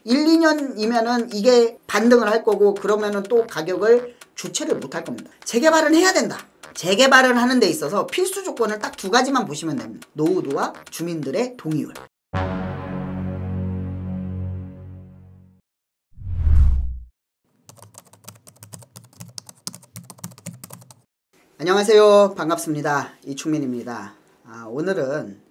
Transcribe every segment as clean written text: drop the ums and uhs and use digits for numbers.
1, 2년이면은 이게 반등을 할 거고 그러면은 또 가격을 주체를 못할 겁니다. 재개발은 해야 된다. 재개발을 하는 데 있어서 필수 조건을 딱 두 가지만 보시면 됩니다. 노후도와 주민들의 동의율. 안녕하세요. 반갑습니다. 이충민입니다. 오늘은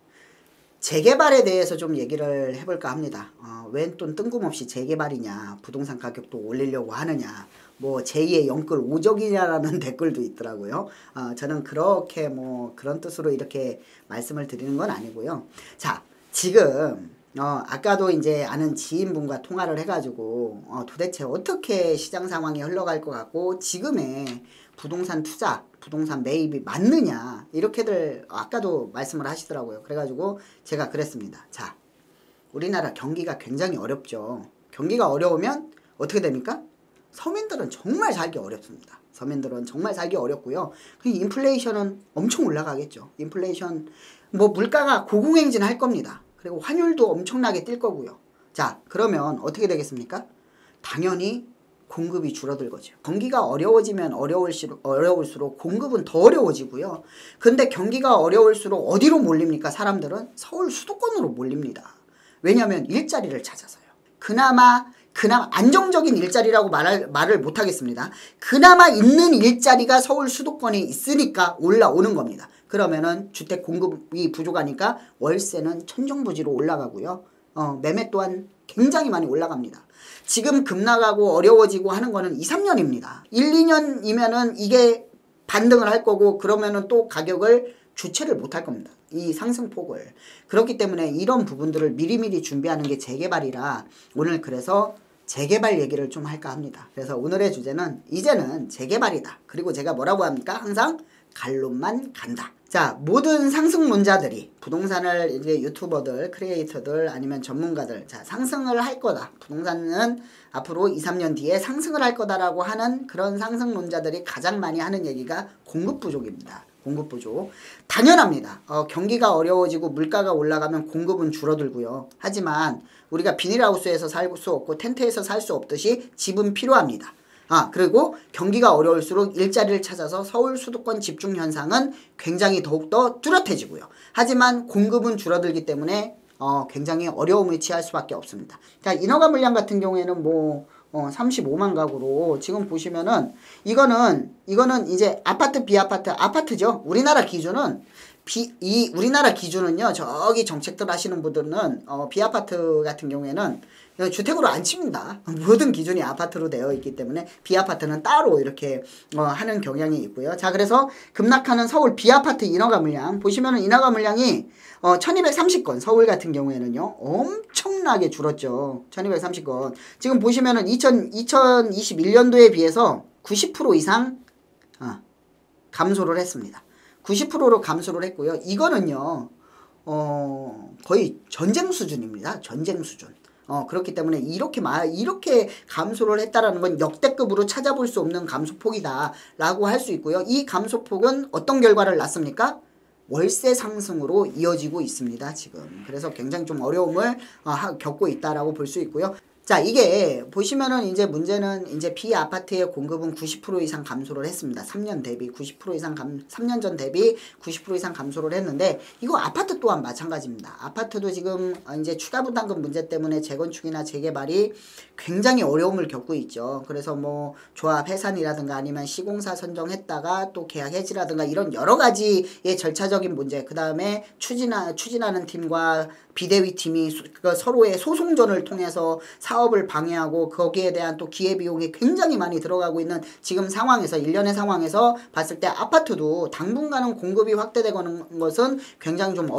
재개발에 대해서 좀 얘기를 해볼까 합니다. 웬 또 뜬금없이 재개발이냐, 부동산 가격도 올리려고 하느냐, 뭐 제2의 영끌 오적이냐라는 댓글도 있더라고요. 저는 그렇게 뭐 그런 뜻으로 이렇게 말씀을 드리는 건 아니고요. 자, 지금 아까도 이제 아는 지인분과 통화를 해가지고 도대체 어떻게 시장 상황이 흘러갈 것 같고 지금의 부동산 투자, 부동산 매입이 맞느냐 이렇게들 아까도 말씀을 하시더라고요. 그래가지고 제가 그랬습니다. 자, 우리나라 경기가 굉장히 어렵죠. 경기가 어려우면 어떻게 됩니까? 서민들은 정말 살기 어렵습니다. 서민들은 정말 살기 어렵고요. 인플레이션은 엄청 올라가겠죠. 인플레이션 뭐 물가가 고공행진할 겁니다. 그리고 환율도 엄청나게 뛸 거고요. 자, 그러면 어떻게 되겠습니까? 당연히 공급이 줄어들 거죠. 경기가 어려워지면 어려울수록 공급은 더 어려워지고요. 근데 경기가 어려울수록 어디로 몰립니까? 사람들은 서울 수도권으로 몰립니다. 왜냐하면 일자리를 찾아서요. 그나마 안정적인 일자리라고 말을 못하겠습니다. 그나마 있는 일자리가 서울 수도권에 있으니까 올라오는 겁니다. 그러면은 주택 공급이 부족하니까 월세는 천정부지로 올라가고요. 매매 또한 굉장히 많이 올라갑니다. 지금 급락하고 어려워지고 하는 거는 2, 3년입니다. 1, 2년이면은 이게 반등을 할 거고 그러면은 또 가격을 주체를 못할 겁니다. 이 상승폭을. 그렇기 때문에 이런 부분들을 미리미리 준비하는 게 재개발이라 오늘 그래서 재개발 얘기를 좀 할까 합니다. 그래서 오늘의 주제는 이제는 재개발이다. 그리고 제가 뭐라고 합니까? 항상 갈론만 간다. 자, 모든 상승론자들이 부동산을 이제 유튜버들, 크리에이터들 아니면 전문가들 자, 상승을 할 거다. 부동산은 앞으로 2, 3년 뒤에 상승을 할 거다라고 하는 그런 상승론자들이 가장 많이 하는 얘기가 공급 부족입니다. 공급 부족. 당연합니다. 경기가 어려워지고 물가가 올라가면 공급은 줄어들고요. 하지만 우리가 비닐하우스에서 살 수 없고 텐트에서 살 수 없듯이 집은 필요합니다. 그리고 경기가 어려울수록 일자리를 찾아서 서울 수도권 집중 현상은 굉장히 더욱더 뚜렷해지고요. 하지만 공급은 줄어들기 때문에 굉장히 어려움을 취할 수밖에 없습니다. 자, 인허가 물량 같은 경우에는 뭐 35만 가구로 지금 보시면은 이거는 이제 아파트 비아파트 아파트죠. 우리나라 기준은 우리나라 기준은요. 저기 정책들 하시는 분들은 비아파트 같은 경우에는 주택으로 안 칩니다. 모든 기준이 아파트로 되어 있기 때문에 비아파트는 따로 이렇게 하는 경향이 있고요. 자, 그래서 급락하는 서울 비아파트 인허가 물량 보시면은 인허가 물량이 1230건 서울 같은 경우에는요 엄청나게 줄었죠. 1230건 지금 보시면은 2021년도에 비해서 90% 이상 감소를 했습니다. 90%로 감소를 했고요. 이거는요 거의 전쟁 수준입니다. 전쟁 수준. 그렇기 때문에 이렇게 감소를 했다라는 건 역대급으로 찾아볼 수 없는 감소폭이다 라고 할 수 있고요. 이 감소폭은 어떤 결과를 낳습니까? 월세 상승으로 이어지고 있습니다. 지금. 그래서 굉장히 좀 어려움을 겪고 있다라고 볼 수 있고요. 자, 이게 보시면은 이제 문제는 이제 비아파트의 공급은 90% 이상 감소를 했습니다. 3년 대비 90% 이상 3년 전 대비 90% 이상 감소를 했는데 이거 아파트 또한 마찬가지입니다. 아파트도 지금 이제 추가 부담금 문제 때문에 재건축이나 재개발이 굉장히 어려움을 겪고 있죠. 그래서 뭐 조합 해산이라든가 아니면 시공사 선정했다가 또 계약 해지라든가 이런 여러 가지의 절차적인 문제, 그다음에 추진하는 팀과 비대위 팀이 서로의 소송전을 통해서 사업을 방해하고 거기에 대한 또 기회비용이 굉장히 많이 들어가고 있는 지금 상황에서 일련의 상황에서 봤을 때 아파트도 당분간은 공급이 확대되는 것은 굉장히 좀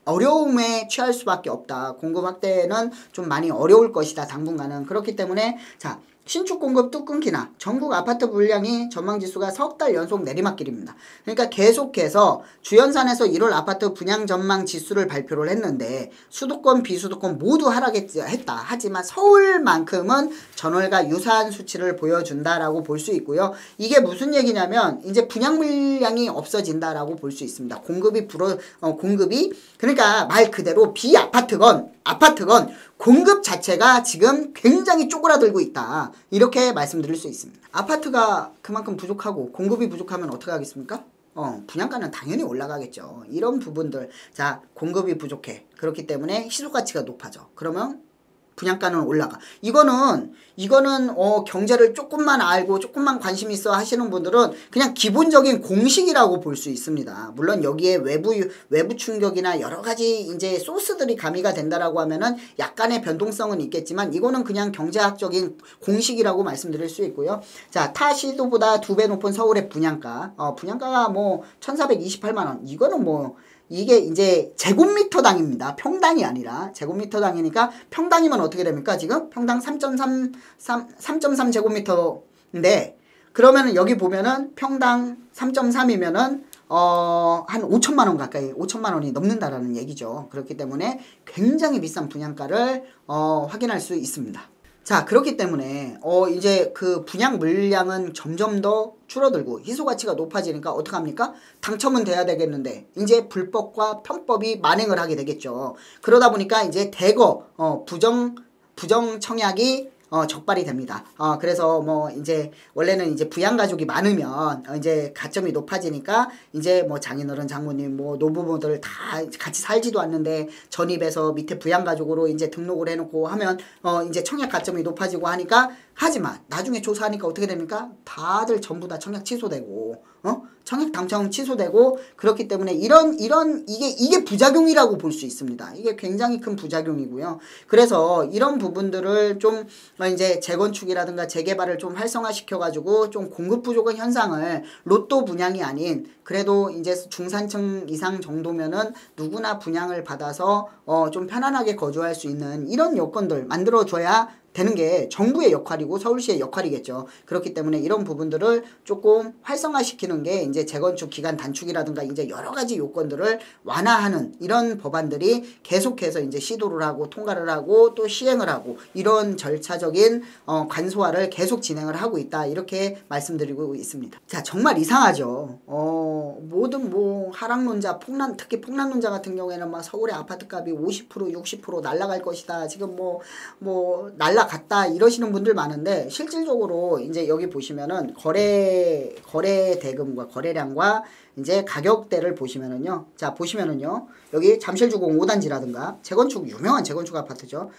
어려움에 취할 수밖에 없다. 공급 확대는 좀 많이 어려울 것이다. 당분간은. 그렇기 때문에 자, 신축 공급 뚝 끊기나 전국 아파트 물량이 전망지수가 석 달 연속 내리막길입니다. 그러니까 계속해서 주연산에서 1월 아파트 분양 전망 지수를 발표를 했는데 수도권 비수도권 모두 하락했다. 하지만 서울만큼은 전월과 유사한 수치를 보여준다라고 볼 수 있고요. 이게 무슨 얘기냐면 이제 분양 물량이 없어진다라고 볼 수 있습니다. 공급이 그러니까 말 그대로 비아파트건 아파트건 공급 자체가 지금 굉장히 쪼그라들고 있다. 이렇게 말씀드릴 수 있습니다. 아파트가 그만큼 부족하고 공급이 부족하면 어떻게 하겠습니까? 분양가는 당연히 올라가겠죠. 이런 부분들, 자, 공급이 부족해. 그렇기 때문에 시소가치가 높아져. 그러면 분양가는 올라가. 이거는 경제를 조금만 알고 조금만 관심 있어 하시는 분들은 그냥 기본적인 공식이라고 볼 수 있습니다. 물론 여기에 외부 충격이나 여러 가지 이제 소스들이 가미가 된다라고 하면은 약간의 변동성은 있겠지만 이거는 그냥 경제학적인 공식이라고 말씀드릴 수 있고요. 자, 타 시도보다 2배 높은 서울의 분양가. 분양가가 뭐 1,428만 원. 이거는 뭐 이게 이제 제곱미터당입니다. 평당이 아니라 제곱미터당이니까 평당이면 어떻게 됩니까? 지금 평당 3.3 제곱미터인데 그러면은 여기 보면은 평당 3.3이면은 한 5천만 원 가까이 5천만 원이 넘는다라는 얘기죠. 그렇기 때문에 굉장히 비싼 분양가를 확인할 수 있습니다. 자, 그렇기 때문에 이제 그 분양 물량은 점점 더 줄어들고 희소가치가 높아지니까 어떡합니까? 당첨은 돼야 되겠는데 이제 불법과 편법이 만행을 하게 되겠죠. 그러다 보니까 이제 대거 부정 청약이 적발이 됩니다. 그래서 뭐 이제 원래는 이제 부양가족이 많으면 이제 가점이 높아지니까 이제 뭐 장인어른, 장모님, 뭐 노부모들 다 같이 살지도 않는데 전입해서 밑에 부양가족으로 이제 등록을 해놓고 하면 이제 청약 가점이 높아지고 하니까 하지만 나중에 조사하니까 어떻게 됩니까? 다들 전부 다 청약 취소되고 청약 당첨 취소되고 그렇기 때문에 이게 부작용이라고 볼 수 있습니다. 이게 굉장히 큰 부작용이고요. 그래서 이런 부분들을 좀 이제 재건축이라든가 재개발을 좀 활성화시켜가지고 좀 공급 부족한 현상을 로또 분양이 아닌 그래도 이제 중산층 이상 정도면은 누구나 분양을 받아서 좀 편안하게 거주할 수 있는 이런 여건들 만들어줘야 되는 게 정부의 역할이고 서울시의 역할이겠죠. 그렇기 때문에 이런 부분들을 조금 활성화시키는 게 이제 재건축 기간 단축이라든가 이제 여러 가지 요건들을 완화하는 이런 법안들이 계속해서 이제 시도를 하고 통과를 하고 또 시행을 하고 이런 절차적인 간소화를 계속 진행을 하고 있다. 이렇게 말씀드리고 있습니다. 자, 정말 이상하죠. 모든 뭐 하락론자, 특히 폭락론자 같은 경우에는 막 서울의 아파트 값이 50% 60% 날아갈 것이다. 지금 뭐 날라갔다 이러시는 분들 많은데 실질적으로 이제 여기 보시면은 거래 대금과 거래량과 이제 가격대를 보시면은요. 자, 보시면은요. 여기 잠실주공 5단지라든가 유명한 재건축 아파트죠.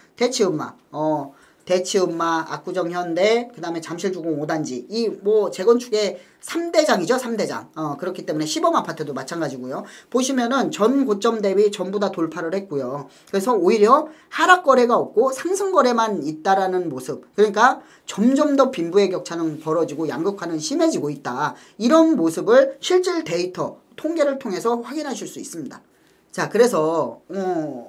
대치음마, 압구정 현대, 그 다음에 잠실주공 5단지. 이 뭐 재건축의 3대장이죠. 3대장. 그렇기 때문에 시범 아파트도 마찬가지고요. 보시면은 전 고점 대비 전부 다 돌파를 했고요. 그래서 오히려 하락 거래가 없고 상승 거래만 있다라는 모습. 그러니까 점점 더 빈부의 격차는 벌어지고 양극화는 심해지고 있다. 이런 모습을 실질 데이터, 통계를 통해서 확인하실 수 있습니다. 자, 그래서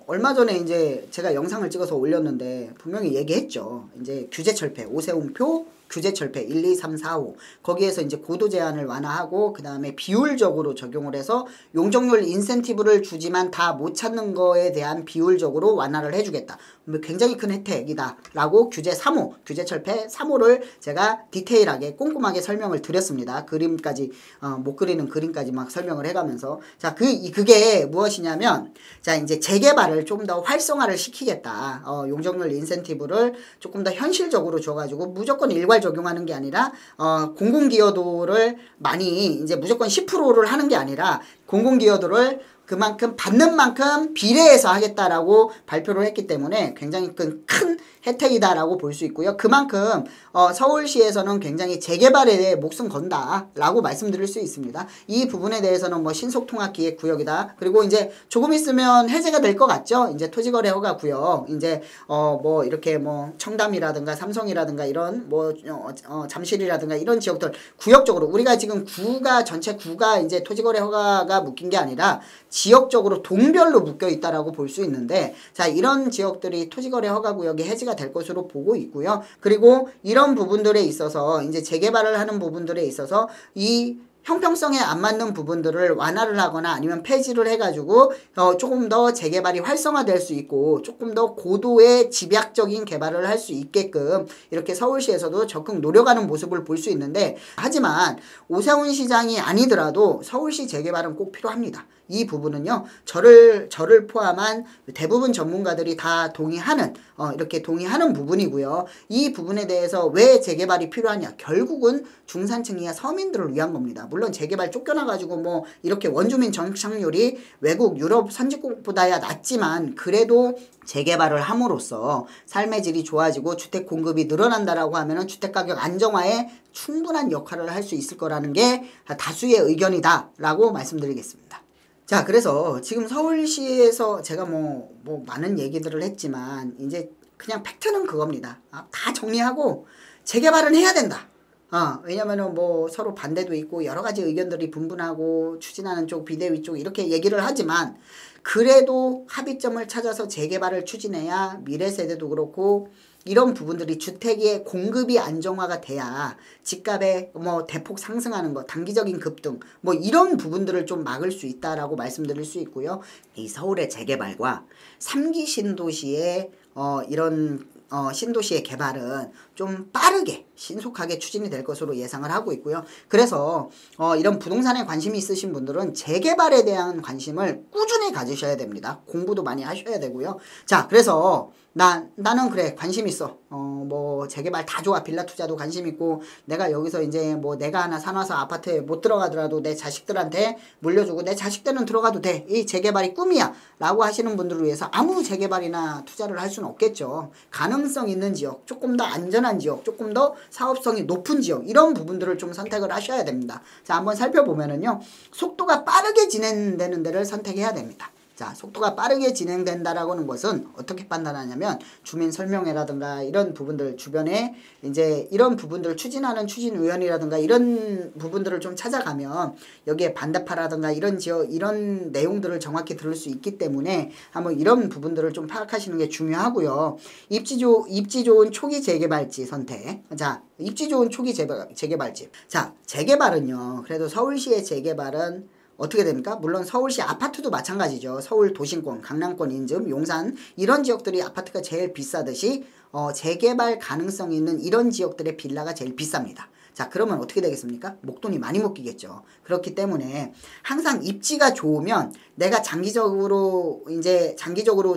얼마 전에 이제 제가 영상을 찍어서 올렸는데 분명히 얘기했죠. 이제 규제철폐, 오세훈표 규제철폐 1, 2, 3, 4, 5 거기에서 이제 고도 제한을 완화하고 그 다음에 비율적으로 적용을 해서 용적률 인센티브를 주지만 다 못 찾는 거에 대한 비율적으로 완화를 해주겠다. 굉장히 큰 혜택이다 라고 규제 3호, 규제철폐 3호를 제가 디테일하게 꼼꼼하게 설명을 드렸습니다. 그림까지 못 그리는 그림까지 막 설명을 해가면서 자, 그게 무엇이냐면 자, 이제 재개발을 좀 더 활성화를 시키겠다. 용적률 인센티브를 조금 더 현실적으로 줘가지고 무조건 일괄 적용하는 게 아니라 공공기여도를 많이 이제 무조건 10%를 하는 게 아니라 공공기여도를 그만큼 받는 만큼 비례해서 하겠다라고 발표를 했기 때문에 굉장히 큰 혜택이다라고 볼 수 있고요. 그만큼 서울시에서는 굉장히 재개발에 대해 목숨 건다라고 말씀드릴 수 있습니다. 이 부분에 대해서는 뭐 신속통합기획구역이다. 그리고 이제 조금 있으면 해제가 될 것 같죠. 이제 토지거래 허가 구역, 이제 뭐 이렇게 뭐 청담이라든가 삼성이라든가 이런 뭐 잠실이라든가 이런 지역들 구역적으로 우리가 지금 전체 구가 이제 토지거래 허가가 묶인 게 아니라 지역적으로 동별로 묶여 있다라고 볼 수 있는데 자, 이런 지역들이 토지거래 허가구역이 해지가 될 것으로 보고 있고요. 그리고 이런 부분들에 있어서 이제 재개발을 하는 부분들에 있어서 이 형평성에 안 맞는 부분들을 완화를 하거나 아니면 폐지를 해가지고 조금 더 재개발이 활성화될 수 있고 조금 더 고도의 집약적인 개발을 할 수 있게끔 이렇게 서울시에서도 적극 노력하는 모습을 볼 수 있는데 하지만 오세훈 시장이 아니더라도 서울시 재개발은 꼭 필요합니다. 이 부분은요, 저를 포함한 대부분 전문가들이 다 동의하는, 이렇게 동의하는 부분이고요. 이 부분에 대해서 왜 재개발이 필요하냐? 결국은 중산층이야 서민들을 위한 겁니다. 물론 재개발 쫓겨나가지고 뭐 이렇게 원주민 정착률이 외국 유럽 선진국보다야 낮지만 그래도 재개발을 함으로써 삶의 질이 좋아지고 주택 공급이 늘어난다라고 하면은 주택 가격 안정화에 충분한 역할을 할 수 있을 거라는 게 다수의 의견이다라고 말씀드리겠습니다. 자, 그래서 지금 서울시에서 제가 뭐 많은 얘기들을 했지만 이제 그냥 팩트는 그겁니다. 다 정리하고 재개발은 해야 된다. 왜냐면은 뭐 서로 반대도 있고 여러 가지 의견들이 분분하고 추진하는 쪽, 비대위 쪽 이렇게 얘기를 하지만 그래도 합의점을 찾아서 재개발을 추진해야 미래 세대도 그렇고 이런 부분들이 주택의 공급이 안정화가 돼야 집값의 뭐 대폭 상승하는 거, 단기적인 급등 뭐 이런 부분들을 좀 막을 수 있다라고 말씀드릴 수 있고요. 이 서울의 재개발과 3기 신도시의 이런 신도시의 개발은 좀 빠르게 신속하게 추진이 될 것으로 예상을 하고 있고요. 그래서 이런 부동산에 관심이 있으신 분들은 재개발에 대한 관심을 꾸준히 가지셔야 됩니다. 공부도 많이 하셔야 되고요. 자, 그래서 나는 그래 관심 있어. 뭐 재개발 다 좋아. 빌라 투자도 관심 있고 내가 여기서 이제 뭐 내가 하나 사놔서 아파트에 못 들어가더라도 내 자식들한테 물려주고 내 자식들은 들어가도 돼. 이 재개발이 꿈이야. 라고 하시는 분들을 위해서 아무 재개발이나 투자를 할 수는 없겠죠. 가능성 있는 지역, 조금 더 안전한 지역, 조금 더 사업성이 높은 지역 이런 부분들을 좀 선택을 하셔야 됩니다. 자, 한번 살펴보면은요. 속도가 빠르게 진행되는 데를 선택해야 됩니다. 자, 속도가 빠르게 진행된다라고 하는 것은 어떻게 판단하냐면 주민 설명회라든가 이런 부분들 주변에 이제 이런 부분들을 추진하는 추진위원이라든가 이런 부분들을 좀 찾아가면 여기에 반대파라든가 이런 지역 이런 내용들을 정확히 들을 수 있기 때문에 한번 이런 부분들을 좀 파악하시는 게 중요하고요. 입지 좋은 초기 재개발지 선택. 자, 입지 좋은 초기 재개발지. 자, 재개발은요. 그래도 서울시의 재개발은 어떻게 됩니까? 물론 서울시 아파트도 마찬가지죠. 서울 도심권, 강남권 인접, 용산 이런 지역들이 아파트가 제일 비싸듯이 재개발 가능성이 있는 이런 지역들의 빌라가 제일 비쌉니다. 자, 그러면 어떻게 되겠습니까? 목돈이 많이 묶이겠죠. 그렇기 때문에 항상 입지가 좋으면 내가 장기적으로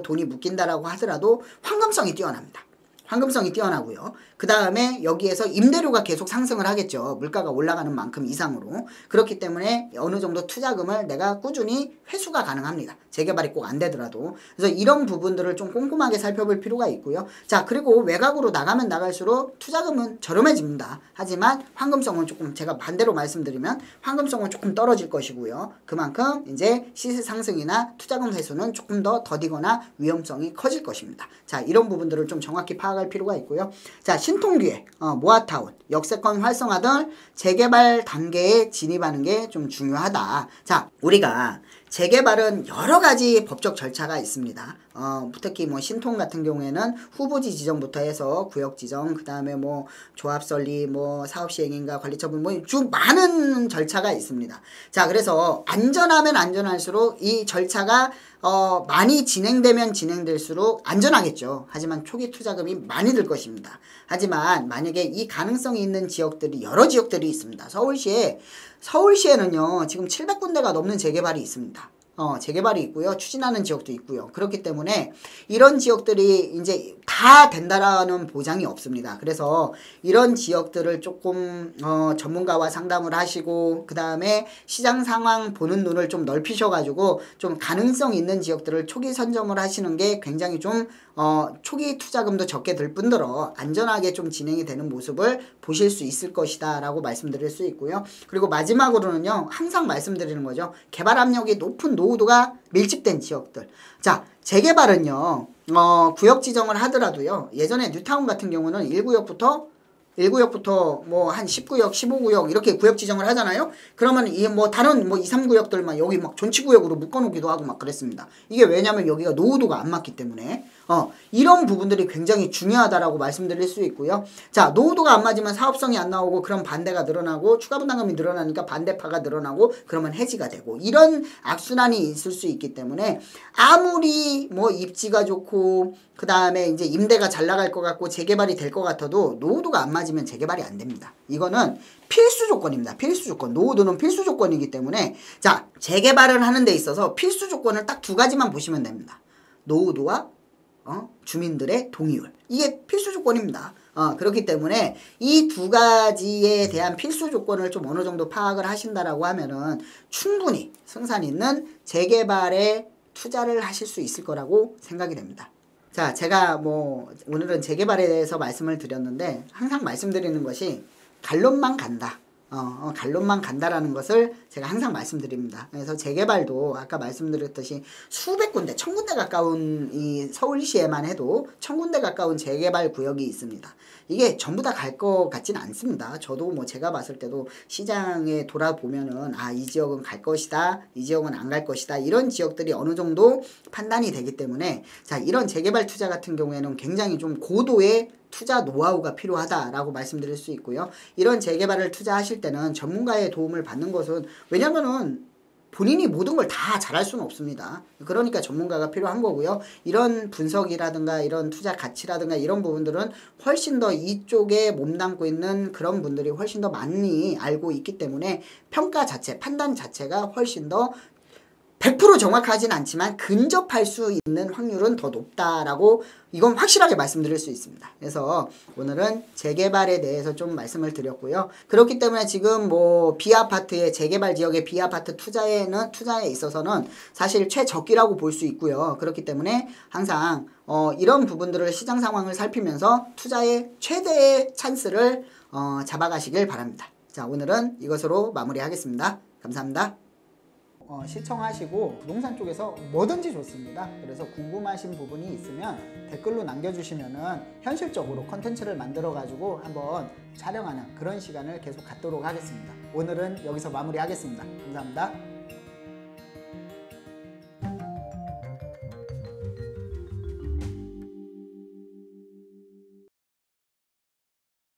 돈이 묶인다라고 하더라도 황금성이 뛰어납니다. 황금성이 뛰어나고요. 그 다음에 여기에서 임대료가 계속 상승을 하겠죠. 물가가 올라가는 만큼 이상으로. 그렇기 때문에 어느 정도 투자금을 내가 꾸준히 회수가 가능합니다. 재개발이 꼭 안 되더라도. 그래서 이런 부분들을 좀 꼼꼼하게 살펴볼 필요가 있고요. 자, 그리고 외곽으로 나가면 나갈수록 투자금은 저렴해집니다. 하지만 황금성은 조금 제가 반대로 말씀드리면 황금성은 조금 떨어질 것이고요. 그만큼 이제 시세 상승이나 투자금 회수는 조금 더 더디거나 위험성이 커질 것입니다. 자, 이런 부분들을 좀 정확히 파악할 필요가 있고요. 자, 신통기획, 모아타운, 역세권 활성화 등 재개발 단계에 진입하는 게 좀 중요하다. 자, 우리가 재개발은 여러 가지 법적 절차가 있습니다. 특히 뭐 신통 같은 경우에는 후보지 지정부터 해서 구역 지정, 그 다음에 뭐 조합 설립, 뭐 사업 시행인가 관리 처분, 뭐 쭉 많은 절차가 있습니다. 자, 그래서 안전하면 안전할수록 이 절차가 많이 진행되면 진행될수록 안전하겠죠. 하지만 초기 투자금이 많이 들 것입니다. 하지만 만약에 이 가능성이 있는 지역들이 여러 지역들이 있습니다. 서울시에는요, 지금 700군데가 넘는 재개발이 있습니다. 재개발이 있고요. 추진하는 지역도 있고요. 그렇기 때문에 이런 지역들이 이제 다 된다라는 보장이 없습니다. 그래서 이런 지역들을 조금 전문가와 상담을 하시고 그 다음에 시장 상황 보는 눈을 좀 넓히셔가지고 좀 가능성 있는 지역들을 초기 선점을 하시는 게 굉장히 좀 초기 투자금도 적게 들 뿐더러 안전하게 좀 진행이 되는 모습을 보실 수 있을 것이다 라고 말씀드릴 수 있고요. 그리고 마지막으로는요. 항상 말씀드리는 거죠. 개발 압력이 높은 노후도가 밀집된 지역들. 자, 재개발은요. 구역 지정을 하더라도요. 예전에 뉴타운 같은 경우는 1구역부터 뭐 한 10구역, 15구역 이렇게 구역 지정을 하잖아요. 그러면 이 뭐 다른 뭐 2, 3구역들만 여기 막 존치구역으로 묶어놓기도 하고 막 그랬습니다. 이게 왜냐면 여기가 노후도가 안 맞기 때문에 이런 부분들이 굉장히 중요하다라고 말씀드릴 수 있고요. 자, 노후도가 안 맞으면 사업성이 안 나오고 그럼 반대가 늘어나고 추가 부담금이 늘어나니까 반대파가 늘어나고 그러면 해지가 되고 이런 악순환이 있을 수 있기 때문에 아무리 뭐 입지가 좋고 그 다음에 이제 임대가 잘 나갈 것 같고 재개발이 될 것 같아도 노후도가 안 맞으면 재개발이 안 됩니다. 이거는 필수 조건입니다. 필수 조건. 노후도는 필수 조건이기 때문에 자, 재개발을 하는 데 있어서 필수 조건을 딱 두 가지만 보시면 됩니다. 노후도와 주민들의 동의율. 이게 필수 조건입니다. 그렇기 때문에 이 두 가지에 대한 필수 조건을 좀 어느 정도 파악을 하신다라고 하면은 충분히 승산 있는 재개발에 투자를 하실 수 있을 거라고 생각이 됩니다. 자, 제가 뭐 오늘은 재개발에 대해서 말씀을 드렸는데 항상 말씀드리는 것이 갈론만 간다. 갈론만 간다라는 것을 제가 항상 말씀드립니다. 그래서 재개발도 아까 말씀드렸듯이 수백 군데, 1000군데 가까운 이 서울시에만 해도 1000군데 가까운 재개발 구역이 있습니다. 이게 전부 다 갈 것 같지는 않습니다. 저도 뭐 제가 봤을 때도 시장에 돌아보면은 이 지역은 갈 것이다, 이 지역은 안 갈 것이다, 이런 지역들이 어느 정도 판단이 되기 때문에 자, 이런 재개발 투자 같은 경우에는 굉장히 좀 고도의 투자 노하우가 필요하다라고 말씀드릴 수 있고요. 이런 재개발을 투자하실 때는 전문가의 도움을 받는 것은 왜냐면은 본인이 모든 걸 다 잘할 수는 없습니다. 그러니까 전문가가 필요한 거고요. 이런 분석이라든가 이런 투자 가치라든가 이런 부분들은 훨씬 더 이쪽에 몸담고 있는 그런 분들이 훨씬 더 많이 알고 있기 때문에 평가 자체, 판단 자체가 훨씬 더 100% 정확하진 않지만 근접할 수 있는 확률은 더 높다라고 이건 확실하게 말씀드릴 수 있습니다. 그래서 오늘은 재개발에 대해서 좀 말씀을 드렸고요. 그렇기 때문에 지금 뭐 B아파트의 재개발 지역의 B아파트 투자에 있어서는 사실 최적기라고 볼 수 있고요. 그렇기 때문에 항상 이런 부분들을 시장 상황을 살피면서 투자의 최대의 찬스를 잡아가시길 바랍니다. 자, 오늘은 이것으로 마무리하겠습니다. 감사합니다. 시청하시고 부동산 쪽에서 뭐든지 좋습니다. 그래서 궁금하신 부분이 있으면 댓글로 남겨주시면은 현실적으로 컨텐츠를 만들어 가지고 한번 촬영하는 그런 시간을 계속 갖도록 하겠습니다. 오늘은 여기서 마무리하겠습니다. 감사합니다.